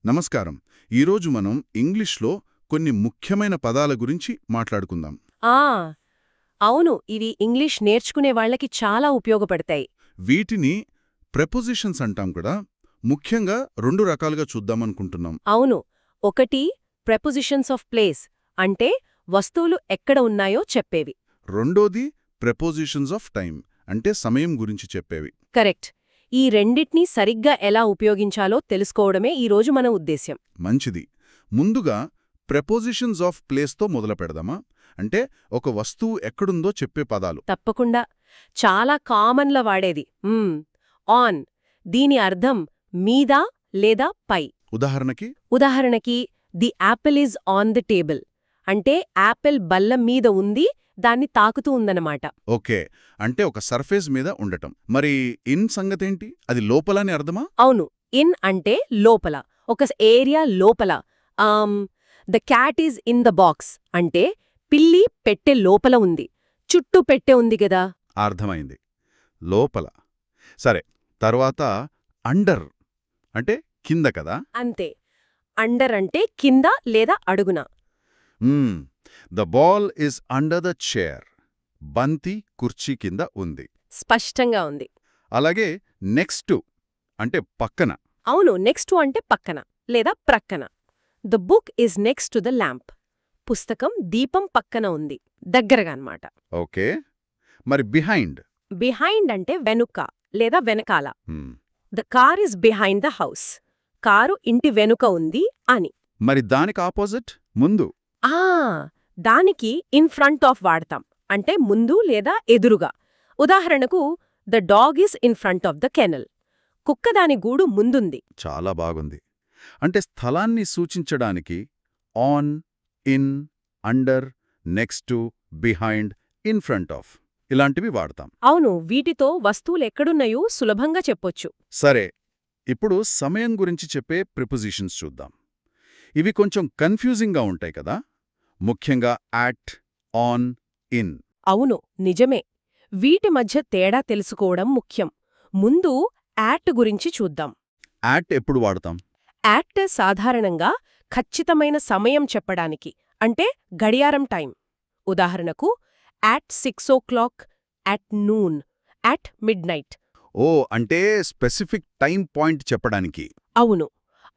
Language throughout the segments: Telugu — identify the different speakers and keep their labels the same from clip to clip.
Speaker 1: నమస్కారం. ఈరోజు మనం ఇంగ్లీష్లో కొన్ని ముఖ్యమైన పదాల గురించి మాట్లాడుకుందాం.
Speaker 2: ఆ అవును, ఇవి ఇంగ్లీష్ నేర్చుకునే వాళ్ళకి చాలా ఉపయోగపడతాయి.
Speaker 1: వీటిని ప్రెపోజిషన్స్ అంటాం కూడా. ముఖ్యంగా రెండు రకాలుగా చూద్దామనుకుంటున్నాం.
Speaker 2: అవును, ఒకటి ప్రెపోజిషన్స్ ఆఫ్ ప్లేస్, అంటే వస్తువులు ఎక్కడ ఉన్నాయో చెప్పేవి.
Speaker 1: రెండోది ప్రెపోజిషన్స్ ఆఫ్ టైం, అంటే సమయం గురించి చెప్పేవి.
Speaker 2: కరెక్ట్. ఈ రెండిటినీ సరిగ్గా ఎలా ఉపయోగించాలో తెలుసుకోవడమే ఈరోజు మన ఉద్దేశ్యం.
Speaker 1: మంచిది. ముందుగా ప్రెపోజిషన్స్ ఆఫ్ ప్లేస్తో మొదలు పెడదామా? అంటే ఒక వస్తువు ఎక్కడుందో చెప్పే పదాలు.
Speaker 2: తప్పకుండా. చాలా కామన్లా వాడేది ఆన్. దీని అర్థం మీద లేదా పై.
Speaker 1: ఉదాహరణకి
Speaker 2: the Apple is on the table, అంటే యాపిల్ బల్ల మీద ఉంది, దాన్ని తాకుతూ ఉందన్నమాట.
Speaker 1: ఓకే, అంటే ఒక సర్ఫేస్ మీద ఉండటం. మరి ఇన్ సంగతేంటి? అది లోపలని అర్థమా?
Speaker 2: అవును, ఇన్ అంటే లోపల, ఒక ఏరియా లోపల. The cat is in the box అంటే పిల్లి పెట్టె లోపల ఉంది, చుట్టూ పెట్టె ఉంది గదా.
Speaker 1: అర్థమైంది, లోపల. సరే, తర్వాత అండర్ అంటే కింద కదా.
Speaker 2: అంతే, అండర్ అంటే కింద లేదా అడుగున.
Speaker 1: The ball is under the chair. బంతి కుర్చీ కింద ఉంది.
Speaker 2: స్పష్టంగా ఉంది.
Speaker 1: అలాగే నెక్స్ట్ అంటే పక్కన.
Speaker 2: అవును, నెక్స్ట్ అంటే పక్కన లేదా ప్రక్కన. The book is next to the lamp. పుస్తకం దీపం పక్కన ఉంది, దగ్గరగా అన్నమాట.
Speaker 1: ఓకే, మరి బిహైండ్?
Speaker 2: బిహైండ్ అంటే వెనుక లేదా వెనకాల. The car is behind the house. Car ఇంటి వెనుక ఉంది అని.
Speaker 1: మరి దానికి ఆపోజిట్ ముందు?
Speaker 2: దానికి ఇన్ ఫ్రంట్ ఆఫ్ వాడతాం, అంటే ముందు లేదా ఎదురుగా. ఉదాహరణకు the dog is in front of the kennel. కుక్క దాని గూడు ముందుంది.
Speaker 1: చాలా బాగుంది. అంటే స్థలాన్ని సూచించడానికి on, in, under, next to, behind, in front of ఇలాంటివి వాడతాం.
Speaker 2: అవును, వీటితో వస్తువులెక్కడున్నాయో సులభంగా చెప్పొచ్చు.
Speaker 1: సరే, ఇప్పుడు సమయం గురించి చెప్పే ప్రిపోజిషన్స్ చూద్దాం. ఇవి కొంచెం కన్ఫ్యూజింగ్గా ఉంటాయి కదా, ముఖ్యంగా యాట్, ఆన్, ఇన్.
Speaker 2: అవును, నిజమే. వీటి మధ్య తేడా తెలుసుకోవడం ముఖ్యం. ముందు యాట్ గురించి చూద్దాం.
Speaker 1: యాట్ ఎప్పుడు వాడతాం?
Speaker 2: యాట్ సాధారణంగా ఖచ్చితమైన సమయం చెప్పడానికి, అంటే గడియారం టైం. ఉదాహరణకు at 6 o'clock, at noon, at midnight.
Speaker 1: ఓ, అంటే స్పెసిఫిక్ టైం పాయింట్ చెప్పడానికి.
Speaker 2: అవును,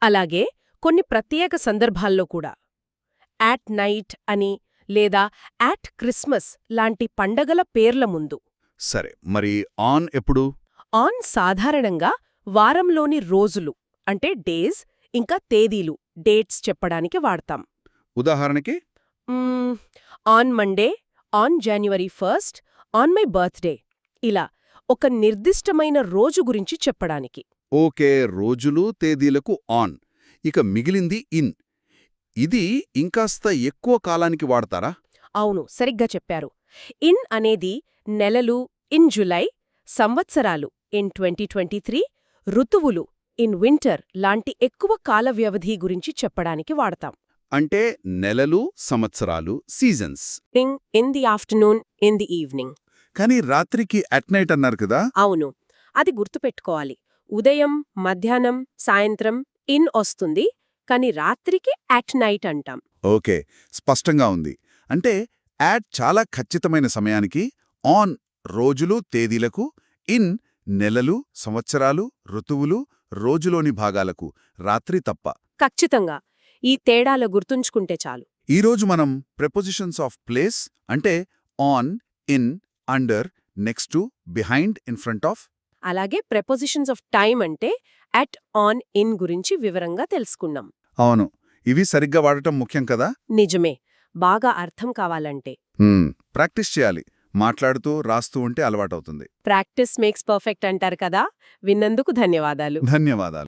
Speaker 2: అలాగే కొన్ని ప్రత్యేక సందర్భాల్లో కూడా యాట్ నైట్ అని, లేదా యాట్ క్రిస్మస్ లాంటి పండగల పేర్ల ముందు.
Speaker 1: సరే, మరి ఆన్ ఎప్పుడు?
Speaker 2: ఆన్ సాధారణంగా వారంలోని రోజులు, అంటే డేస్, ఇంకా తేదీలు, డేట్స్ చెప్పడానికి వాడతాం.
Speaker 1: ఉదాహరణకి
Speaker 2: on Monday, on January 1st, on my birthday. ఇలా ఒక నిర్దిష్టమైన రోజు గురించి చెప్పడానికి.
Speaker 1: ఓకే, రోజులు తేదీలకు ఆన్. ఇక మిగిలింది ఇన్. ఇది ఇంకాస్త ఎక్కువ కాలానికి వాడతారా?
Speaker 2: అవును, సరిగ్గా చెప్పారు. ఇన్ అనేది నెలలు, ఇన్ జులై, సంవత్సరాలు, ఇన్ 2023, ఋతువులు, ఇన్ వింటర్ లాంటి ఎక్కువ కాల వ్యవధి గురించి చెప్పడానికి వాడతాం.
Speaker 1: అంటే నెలలు, సంవత్సరాలు, seasons.
Speaker 2: In the afternoon, in the evening.
Speaker 1: కానీ రాత్రికి అట్ నైట్ అన్నారు కదా.
Speaker 2: అవును, అది గుర్తుపెట్టుకోవాలి. ఉదయం, మధ్యాహ్నం, సాయంత్రం ఇన్ వస్తుంది, కాని రాత్రికి అట్ నైట్ అంటాం.
Speaker 1: ఓకే, స్పష్టంగా ఉంది. అంటే యాట్ చాలా ఖచ్చితమైన సమయానికి, ఆన్ రోజులు తేదీలకు, ఇన్ నెలలు, సంవత్సరాలు, ఋతువులు, రోజులోని భాగాలకు, రాత్రి తప్ప.
Speaker 2: ఖచ్చితంగా. ఈ తేడాల గుర్తుంచుకుంటే చాలు.
Speaker 1: ఈరోజు మనం ప్రెపోజిషన్స్ ఆఫ్ ప్లేస్ అంటే on, in, under, next to, behind, in front of,
Speaker 2: అలాగే ప్రెపోజిషన్స్ ఆఫ్ టైం అంటే అట్, ఆన్, ఇన్ గురించి వివరంగా తెలుసుకున్నాం.
Speaker 1: అవును, ఇవి సరిగ్గా వాడటం ముఖ్యం కదా.
Speaker 2: నిజమే. బాగా అర్థం కావాలంటే
Speaker 1: ప్రాక్టీస్ చేయాలి. మాట్లాడుతూ రాస్తూ ఉంటే అలవాటవుతుంది.
Speaker 2: ప్రాక్టీస్ మేక్స్ పర్ఫెక్ట్ అంటారు కదా. విన్నందుకు ధన్యవాదాలు.
Speaker 1: ధన్యవాదాలు.